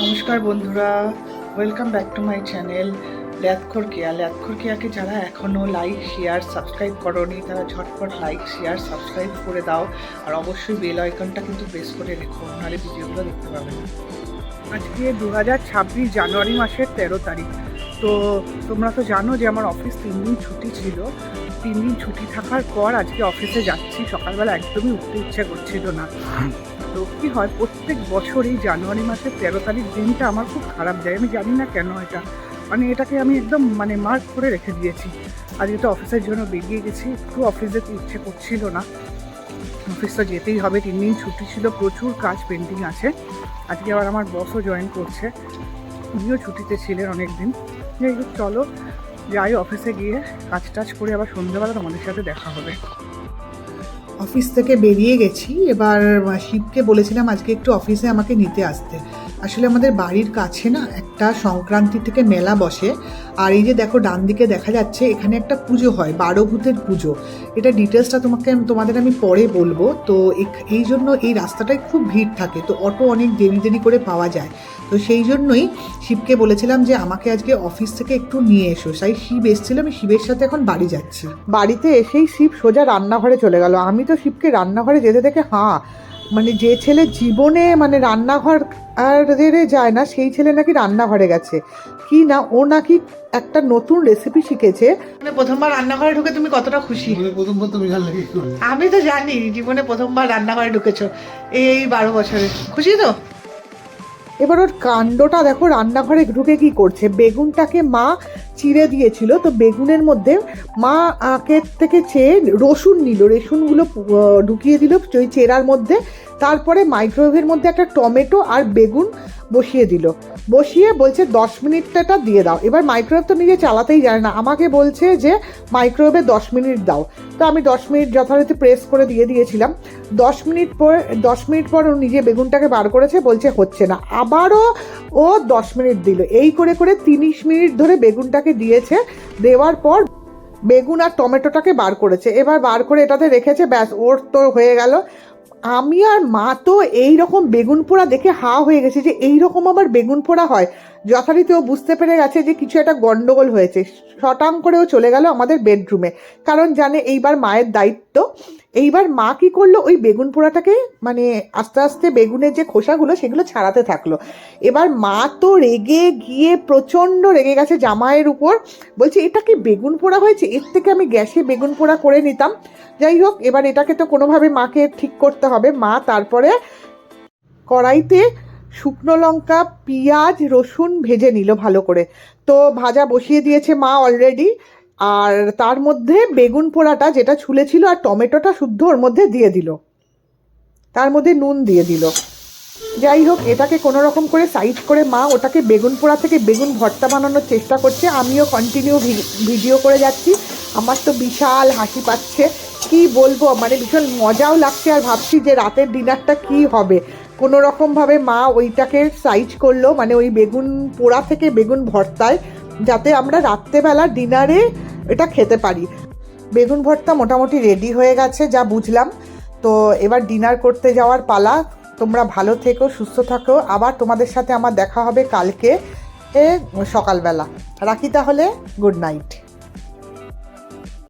নমস্কার বন্ধুরা, welcome back to my channel ল্যাথখোর কেয়াকে যারা এখনও লাইক শেয়ার সাবস্ক্রাইব করোনি তারা ঝটপট লাইক শেয়ার সাবস্ক্রাইব করে দাও। আর অবশ্যই বেল আইকনটা কিন্তু প্রেস করে রেখো, নাহলে ভিডিওগুলো দেখতে পাবে না। আজকে 2026 জানুয়ারি মাসের 13 তারিখ। তো তোমরা তো জানো যে আমার অফিস 3 দিন ছুটি ছিল। 3 দিন ছুটি থাকার পর আজকে অফিসে যাচ্ছি। সকালবেলা একদমই উঠতে ইচ্ছা করছিল না। তো কী হয়, প্রত্যেক বছরই জানুয়ারি মাসের 13 তারিখ দিনটা আমার খুব খারাপ যায়। আমি জানি না কেন এটা, এটাকে আমি একদম মার্ক করে রেখে দিয়েছি। আজকে তো অফিসের জন্য বেরিয়ে গেছি, একটু অফিস যেতে ইচ্ছে করছিল না। অফিস তো যেতেই হবে, 3 দিন ছুটি ছিল, প্রচুর কাজ পেন্ডিং আছে। আজকে আবার আমার বসও জয়েন করছে, উনিও ছুটিতে ছিলেন অনেক দিন। যাই হোক, চলো যাই অফিসে গিয়ে কাজ টাজ করে আবার সন্ধ্যাবেলা তোমাদের সাথে দেখা হবে। অফিস থেকে বেরিয়ে গেছি। এবার শিবকে বলেছিলাম আজকে একটু অফিসে আমাকে নিতে আসতে। আসলে আমাদের বাড়ির কাছে না একটা সংক্রান্তি থেকে মেলা বসে। আর এই যে দেখো ডান দিকে দেখা যাচ্ছে, এখানে একটা পুজো হয়, 12 ভূতের পুজো। এটা ডিটেলসটা তোমাদের আমি পরে বলবো। তো এই জন্য এই রাস্তাটায় খুব ভিড় থাকে, তো অটো অনেক দেরি করে পাওয়া যায়। তো সেই জন্যই শিবকে বলেছিলাম যে আমাকে আজকে অফিস থেকে একটু নিয়ে এসো। তাই শিব এসেছিল, আমি শিবের সাথে এখন বাড়ি যাচ্ছি। বাড়িতে এসেই শিব সোজা রান্নাঘরে চলে গেল। আমি তো শিবকে রান্নাঘরে যেতে দেখে যে ছেলে জীবনে রান্নাঘর আর যায় না, সেই ছেলে নাকি রান্নাঘরে গেছে। কি না, ও নাকি একটা নতুন রেসিপি শিখেছে। প্রথমবার রান্নাঘরে ঢুকে তুমি কতটা খুশি? আমি তো জানি জীবনে প্রথমবার রান্নাঘরে ঢুকেছো এই 12 বছরে। খুশি তো? এবার ওর কাণ্ডটা দেখো, রান্নাঘরে ঢুকে কি করছে। বেগুনটাকে মা চিড়ে দিয়েছিল, তো বেগুনের মধ্যে মা আঁকের থেকে চেয়ে রসুন নিল, রসুনগুলো ঢুকিয়ে দিল ওই চেরার মধ্যে। তারপরে মাইক্রোওয়েভের মধ্যে একটা টমেটো আর বেগুন বসিয়ে বলছে 10 মিনিটটা দিয়ে দাও। এবার মাইক্রোওয়েভ তো নিজে চালাতেই জানে না, আমাকে বলছে যে মাইক্রোওয়েভে 10 মিনিট দাও। তো আমি 10 মিনিট যথারীতি প্রেস করে দিয়েছিলাম। 10 মিনিট পর ও নিজে বেগুনটাকে বার করেছে, বলছে হচ্ছে না। আবারও ও 10 মিনিট দিল। এই করে 30 মিনিট ধরে বেগুনটাকে দিয়েছে। দেওয়ার পর বেগুন আর টমেটোটাকে বার করেছে। এবার বার করে এটাতে রেখেছে, ব্যাস ওর তো হয়ে গেল। আমি আর মা তো এইরকম বেগুন পোড়া দেখে হয়ে গেছে যে এইরকম আবার বেগুন পোড়া হয়। যথারীতি ও বুঝতে পেরে গেছে যে কিছু একটা গন্ডগোল হয়েছে। শটাং করে ও চলে গেল আমাদের বেডরুমে, কারণ জানে এইবার মায়ের দায়িত্ব। এইবার মা কি করলো, ওই বেগুন পোড়াটাকে আস্তে আস্তে বেগুনের যে খোসাগুলো সেগুলো ছাড়াতে থাকলো। এবার মা তো রেগে গিয়ে প্রচণ্ড রেগে গেছে জামাইয়ের উপর, বলছে এটা কি বেগুন পোড়া হয়েছে, এর থেকে আমি গ্যাসে বেগুন পোড়া করে নিতাম। যাই হোক, এবার এটাকে তো কোনোভাবে মাকে ঠিক করতে হবে। মা তারপরে কড়াইতে শুকনো লঙ্কা, পেঁয়াজ, রসুন ভেজে নিল ভালো করে। তো ভাজা বসিয়ে দিয়েছে মা অলরেডি। আর তার মধ্যে বেগুন পোড়াটা যেটা ছুলেছিল আর টমেটোটা শুদ্ধ ওর মধ্যে দিয়ে দিল, তার মধ্যে নুন দিয়ে দিল। যাই হোক, এটাকে কোনো রকম করে সাইড করে মা ওটাকে বেগুন পোড়া থেকে বেগুন ভর্তা বানানোর চেষ্টা করছে। আমিও কন্টিনিউ ভিডিও করে যাচ্ছি। আমার তো বিশাল হাসি পাচ্ছে, কি বলবো, ভীষণ মজাও লাগছে। আর ভাবছি যে রাতের ডিনারটা কি হবে। কোনো রকমভাবে মা ওইটাকে সাইজ করলো, ওই বেগুন পোড়া থেকে বেগুন ভর্তায়, যাতে আমরা রাত্রেবেলা ডিনারে এটা খেতে পারি। বেগুন ভর্তা মোটামুটি রেডি হয়ে গেছে যা বুঝলাম। তো এবার ডিনার করতে যাওয়ার পালা। তোমরা ভালো থেকো, সুস্থ থাকো। আবার তোমাদের সাথে আমার দেখা হবে কালকে সকালবেলা। রাখি তাহলে, গুড নাইট।